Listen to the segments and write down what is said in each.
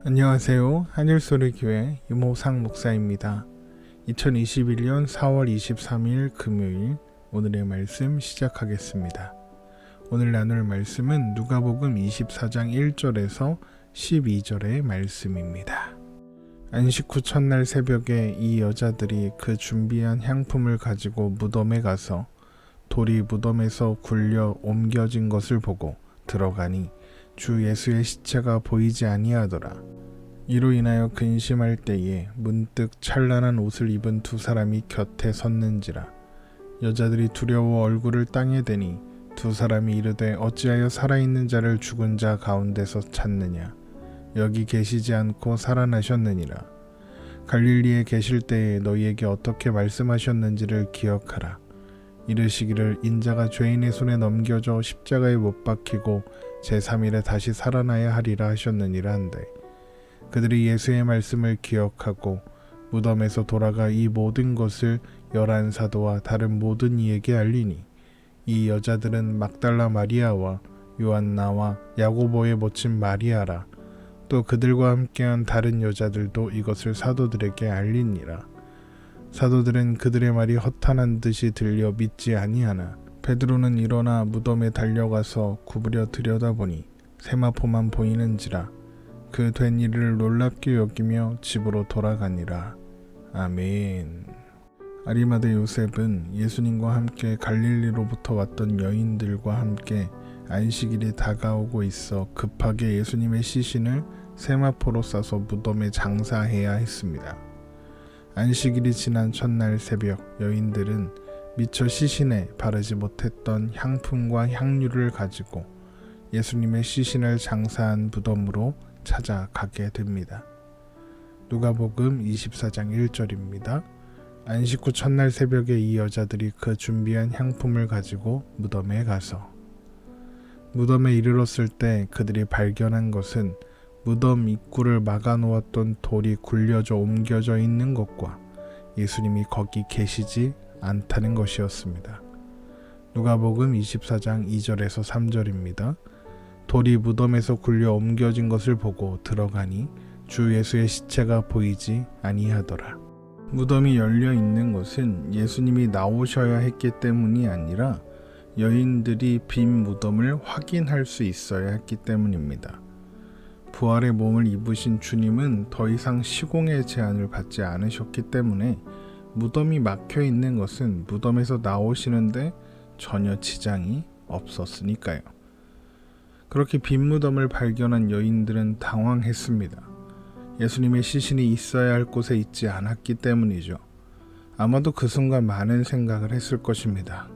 안녕하세요. 하늘소리교회 유모상 목사입니다. 2021년 4월 23일 금요일 오늘의 말씀 시작하겠습니다. 오늘 나눌 말씀은 누가복음 24장 1절에서 12절의 말씀입니다. 안식 후 첫날 새벽에 이 여자들이 그 준비한 향품을 가지고 무덤에 가서 돌이 무덤에서 굴려 옮겨진 것을 보고 들어가니 주 예수의 시체가 보이지 아니하더라. 이로 인하여 근심할 때에 문득 찬란한 옷을 입은 두 사람이 곁에 섰는지라. 여자들이 두려워 얼굴을 땅에 대니 두 사람이 이르되 어찌하여 살아있는 자를 죽은 자 가운데서 찾느냐. 여기 계시지 않고 살아나셨느니라. 갈릴리에 계실 때에 너희에게 어떻게 말씀하셨는지를 기억하라. 이르시기를 인자가 죄인의 손에 넘겨져 십자가에 못 박히고 제3일에 다시 살아나야 하리라 하셨느니라 한데, 그들이 예수의 말씀을 기억하고 무덤에서 돌아가 이 모든 것을 11 사도와 다른 모든 이에게 알리니, 이 여자들은 막달라 마리아와 요한나와 야고보의 모친 마리아라. 또 그들과 함께한 다른 여자들도 이것을 사도들에게 알리니라. 사도들은 그들의 말이 허탄한 듯이 들려 믿지 아니하나 베드로는 일어나 무덤에 달려가서 구부려 들여다보니 세마포만 보이는지라. 그 된 일을 놀랍게 여기며 집으로 돌아가니라. 아멘. 아리마대 요셉은 예수님과 함께 갈릴리로부터 왔던 여인들과 함께 안식일이 다가오고 있어 급하게 예수님의 시신을 세마포로 싸서 무덤에 장사해야 했습니다. 안식일이 지난 첫날 새벽, 여인들은 미처 시신에 바르지 못했던 향품과 향유를 가지고 예수님의 시신을 장사한 무덤으로 찾아가게 됩니다. 누가복음 24장 1절입니다. 안식 후 첫날 새벽에 이 여자들이 그 준비한 향품을 가지고 무덤에 가서, 무덤에 이르렀을 때 그들이 발견한 것은 무덤 입구를 막아놓았던 돌이 굴려져 옮겨져 있는 것과 예수님이 거기 계시지 않다는 것이었습니다. 누가복음 24장 2절에서 3절입니다. 돌이 무덤에서 굴려 옮겨진 것을 보고 들어가니 주 예수의 시체가 보이지 아니하더라. 무덤이 열려 있는 것은 예수님이 나오셔야 했기 때문이 아니라 여인들이 빈 무덤을 확인할 수 있어야 했기 때문입니다. 부활의 몸을 입으신 주님은 더 이상 시공의 제한을 받지 않으셨기 때문에 무덤이 막혀 있는 것은 무덤에서 나오시는데 전혀 지장이 없었으니까요. 그렇게 빈 무덤을 발견한 여인들은 당황했습니다. 예수님의 시신이 있어야 할 곳에 있지 않았기 때문이죠. 아마도 그 순간 많은 생각을 했을 것입니다.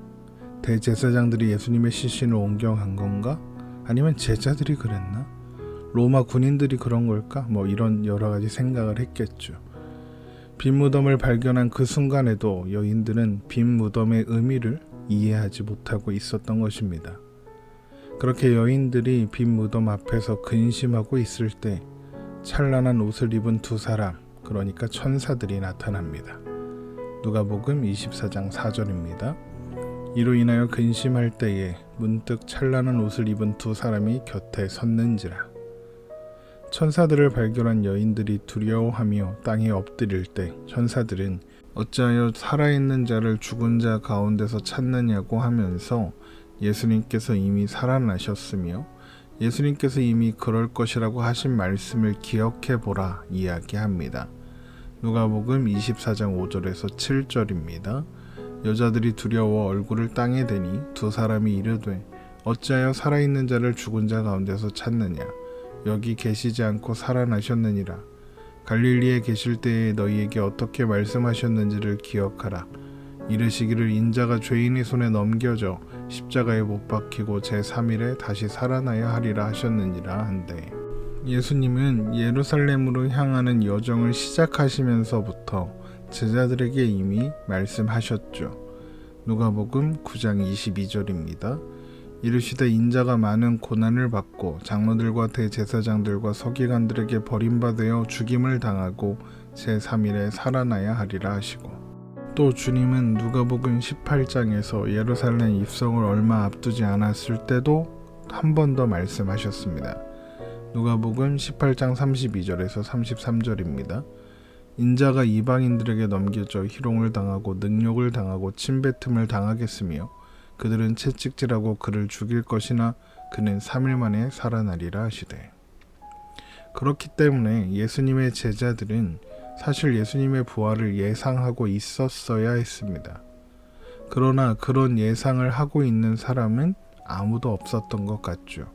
대제사장들이 예수님의 시신을 옮겨간 건가? 아니면 제자들이 그랬나? 로마 군인들이 그런 걸까? 이런 여러 가지 생각을 했겠죠. 빈 무덤을 발견한 그 순간에도 여인들은 빈 무덤의 의미를 이해하지 못하고 있었던 것입니다. 그렇게 여인들이 빈 무덤 앞에서 근심하고 있을 때 찬란한 옷을 입은 두 사람, 그러니까 천사들이 나타납니다. 누가복음 24장 4절입니다. 이로 인하여 근심할 때에 문득 찬란한 옷을 입은 두 사람이 곁에 섰는지라. 천사들을 발견한 여인들이 두려워하며 땅에 엎드릴 때 천사들은 어찌하여 살아있는 자를 죽은 자 가운데서 찾느냐고 하면서 예수님께서 이미 살아나셨으며 예수님께서 이미 그럴 것이라고 하신 말씀을 기억해보라 이야기합니다. 누가복음 24장 5절에서 7절입니다. 여자들이 두려워 얼굴을 땅에 대니 두 사람이 이르되 어찌하여 살아있는 자를 죽은 자 가운데서 찾느냐. 여기 계시지 않고 살아나셨느니라. 갈릴리에 계실 때에 너희에게 어떻게 말씀하셨는지를 기억하라. 이르시기를 인자가 죄인의 손에 넘겨져 십자가에 못 박히고 제3일에 다시 살아나야 하리라 하셨느니라 한데, 예수님은 예루살렘으로 향하는 여정을 시작하시면서부터 제자들에게 이미 말씀하셨죠. 누가복음 9장 22절입니다. 이르시되 인자가 많은 고난을 받고 장로들과 대제사장들과 서기관들에게 버림받아 죽임을 당하고 제3일에 살아나야 하리라 하시고, 또 주님은 누가복음 18장에서 예루살렘 입성을 얼마 앞두지 않았을 때도 한 번 더 말씀하셨습니다. 누가복음 18장 32절에서 33절입니다. 인자가 이방인들에게 넘겨져 희롱을 당하고 능욕을 당하고 침뱉음을 당하겠으며 그들은 채찍질하고 그를 죽일 것이나 그는 3일 만에 살아나리라 하시되. 그렇기 때문에 예수님의 제자들은 사실 예수님의 부활을 예상하고 있었어야 했습니다. 그러나 그런 예상을 하고 있는 사람은 아무도 없었던 것 같죠.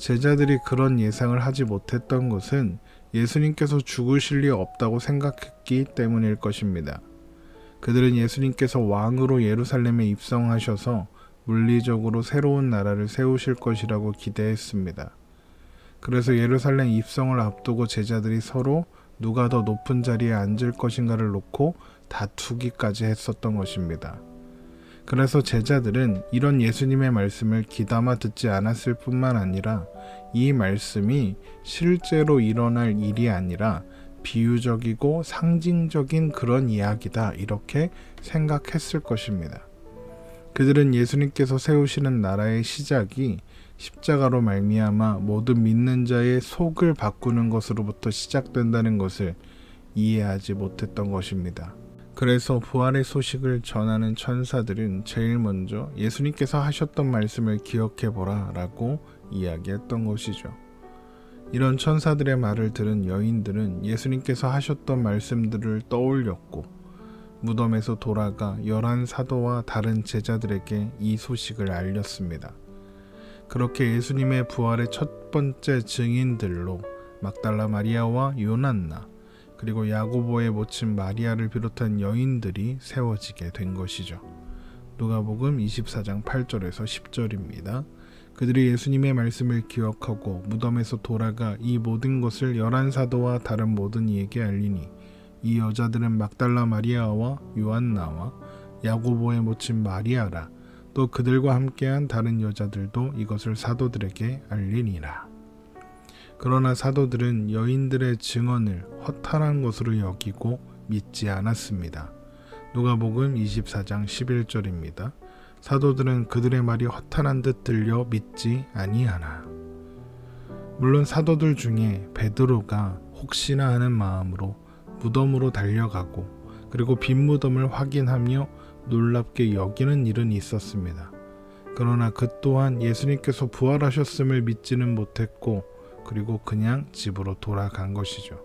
제자들이 그런 예상을 하지 못했던 것은 예수님께서 죽으실 리 없다고 생각했기 때문일 것입니다. 그들은 예수님께서 왕으로 예루살렘에 입성하셔서 물리적으로 새로운 나라를 세우실 것이라고 기대했습니다. 그래서 예루살렘 입성을 앞두고 제자들이 서로 누가 더 높은 자리에 앉을 것인가를 놓고 다투기까지 했었던 것입니다. 그래서 제자들은 이런 예수님의 말씀을 귀담아 듣지 않았을 뿐만 아니라 이 말씀이 실제로 일어날 일이 아니라 비유적이고 상징적인 그런 이야기다 이렇게 생각했을 것입니다. 그들은 예수님께서 세우시는 나라의 시작이 십자가로 말미암아 모든 믿는 자의 속을 바꾸는 것으로부터 시작된다는 것을 이해하지 못했던 것입니다. 그래서 부활의 소식을 전하는 천사들은 제일 먼저 예수님께서 하셨던 말씀을 기억해보라 라고 이야기했던 것이죠. 이런 천사들의 말을 들은 여인들은 예수님께서 하셨던 말씀들을 떠올렸고 무덤에서 돌아가 11사도와 다른 제자들에게 이 소식을 알렸습니다. 그렇게 예수님의 부활의 첫 번째 증인들로 막달라 마리아와 요난나 그리고 야고보의 모친 마리아를 비롯한 여인들이 세워지게 된 것이죠. 누가복음 24장 8절에서 10절입니다. 그들이 예수님의 말씀을 기억하고 무덤에서 돌아가 이 모든 것을 11사도와 다른 모든 이에게 알리니 이 여자들은 막달라 마리아와 요한나와 야고보의 모친 마리아라. 또 그들과 함께한 다른 여자들도 이것을 사도들에게 알리니라. 그러나 사도들은 여인들의 증언을 허탄한 것으로 여기고 믿지 않았습니다. 누가복음 24장 11절입니다. 사도들은 그들의 말이 허탄한 듯 들려 믿지 아니하나. 물론 사도들 중에 베드로가 혹시나 하는 마음으로 무덤으로 달려가고 그리고 빈 무덤을 확인하며 놀랍게 여기는 일은 있었습니다. 그러나 그 또한 예수님께서 부활하셨음을 믿지는 못했고 그리고 그냥 집으로 돌아간 것이죠.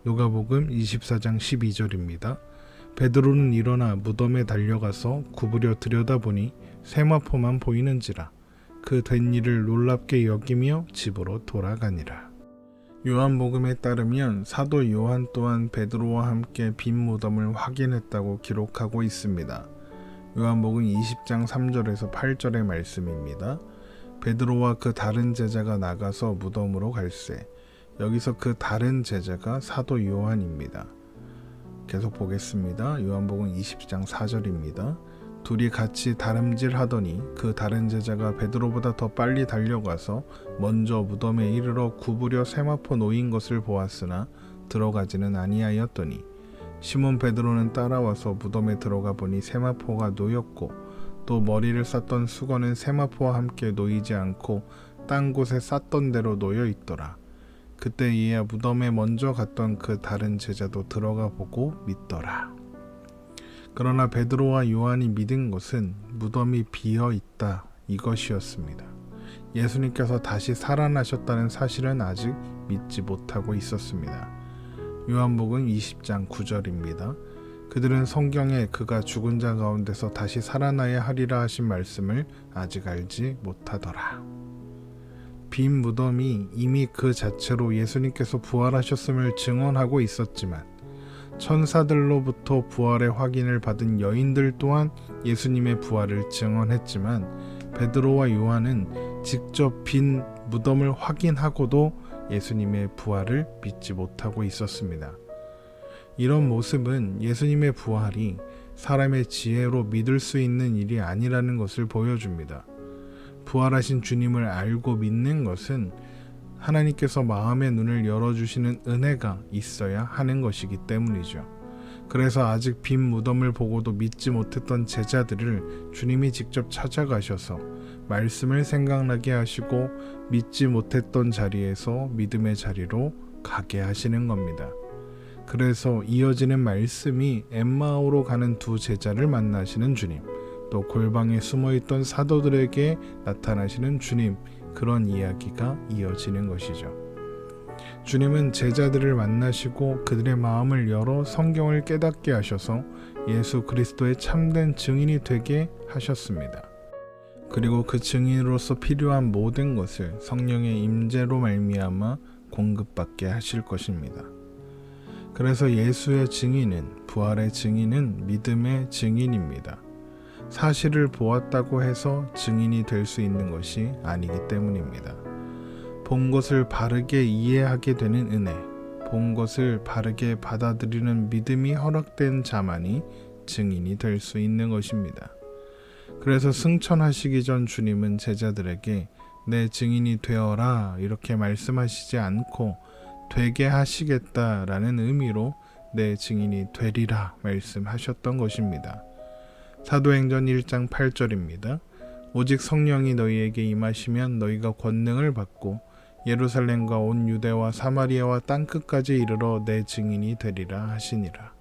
누가복음 24장 12절입니다. 베드로는 일어나 무덤에 달려가서 구부려 들여다보니 세마포만 보이는지라 그 된 일을 놀랍게 여기며 집으로 돌아가니라. 요한복음에 따르면 사도 요한 또한 베드로와 함께 빈 무덤을 확인했다고 기록하고 있습니다. 요한복음 20장 3절에서 8절의 말씀입니다. 베드로와 그 다른 제자가 나가서 무덤으로 갈새. 여기서 그 다른 제자가 사도 요한입니다. 계속 보겠습니다. 요한복음 20장 4절입니다. 둘이 같이 다름질하더니 그 다른 제자가 베드로보다 더 빨리 달려가서 먼저 무덤에 이르러 구부려 세마포 놓인 것을 보았으나 들어가지는 아니하였더니 시몬 베드로는 따라와서 무덤에 들어가 보니 세마포가 놓였고 또 머리를 쌌던 수건은 세마포와 함께 놓이지 않고 딴 곳에 쌌던 대로 놓여 있더라. 그때 이에 무덤에 먼저 갔던 그 다른 제자도 들어가 보고 믿더라. 그러나 베드로와 요한이 믿은 것은 무덤이 비어 있다 이것이었습니다. 예수님께서 다시 살아나셨다는 사실은 아직 믿지 못하고 있었습니다. 요한복음 20장 9절입니다. 그들은 성경에 그가 죽은 자 가운데서 다시 살아나야 하리라 하신 말씀을 아직 알지 못하더라. 빈 무덤이 이미 그 자체로 예수님께서 부활하셨음을 증언하고 있었지만 천사들로부터 부활의 확인을 받은 여인들 또한 예수님의 부활을 증언했지만 베드로와 요한은 직접 빈 무덤을 확인하고도 예수님의 부활을 믿지 못하고 있었습니다. 이런 모습은 예수님의 부활이 사람의 지혜로 믿을 수 있는 일이 아니라는 것을 보여줍니다. 부활하신 주님을 알고 믿는 것은 하나님께서 마음의 눈을 열어주시는 은혜가 있어야 하는 것이기 때문이죠. 그래서 아직 빈 무덤을 보고도 믿지 못했던 제자들을 주님이 직접 찾아가셔서 말씀을 생각나게 하시고 믿지 못했던 자리에서 믿음의 자리로 가게 하시는 겁니다. 그래서 이어지는 말씀이 엠마오로 가는 두 제자를 만나시는 주님, 또 골방에 숨어있던 사도들에게 나타나시는 주님, 그런 이야기가 이어지는 것이죠. 주님은 제자들을 만나시고 그들의 마음을 열어 성경을 깨닫게 하셔서 예수 그리스도의 참된 증인이 되게 하셨습니다. 그리고 그 증인으로서 필요한 모든 것을 성령의 임재로 말미암아 공급받게 하실 것입니다. 그래서 예수의 증인은, 부활의 증인은 믿음의 증인입니다. 사실을 보았다고 해서 증인이 될 수 있는 것이 아니기 때문입니다. 본 것을 바르게 이해하게 되는 은혜, 본 것을 바르게 받아들이는 믿음이 허락된 자만이 증인이 될 수 있는 것입니다. 그래서 승천하시기 전 주님은 제자들에게 내 증인이 되어라 이렇게 말씀하시지 않고 되게 하시겠다라는 의미로 내 증인이 되리라 말씀하셨던 것입니다. 사도행전 1장 8절입니다. 오직 성령이 너희에게 임하시면 너희가 권능을 받고 예루살렘과 온 유대와 사마리아와 땅끝까지 이르러 내 증인이 되리라 하시니라.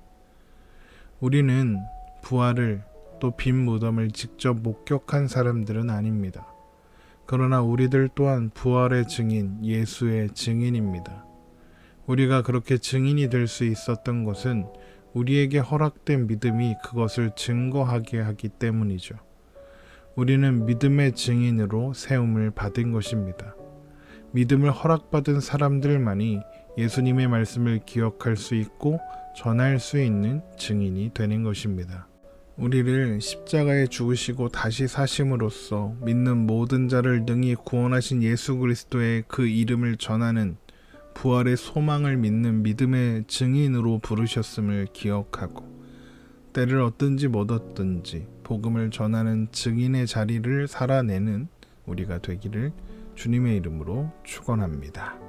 우리는 부활을 또 빈 무덤을 직접 목격한 사람들은 아닙니다. 그러나 우리들 또한 부활의 증인, 예수의 증인입니다. 우리가 그렇게 증인이 될 수 있었던 것은 우리에게 허락된 믿음이 그것을 증거하게 하기 때문이죠. 우리는 믿음의 증인으로 세움을 받은 것입니다. 믿음을 허락받은 사람들만이 예수님의 말씀을 기억할 수 있고 전할 수 있는 증인이 되는 것입니다. 우리를 십자가에 죽으시고 다시 사심으로써 믿는 모든 자를 능히 구원하신 예수 그리스도의 그 이름을 전하는 부활의 소망을 믿는 믿음의 증인으로 부르셨음을 기억하고 때를 얻든지 못 얻든지 복음을 전하는 증인의 자리를 살아내는 우리가 되기를 주님의 이름으로 축원합니다.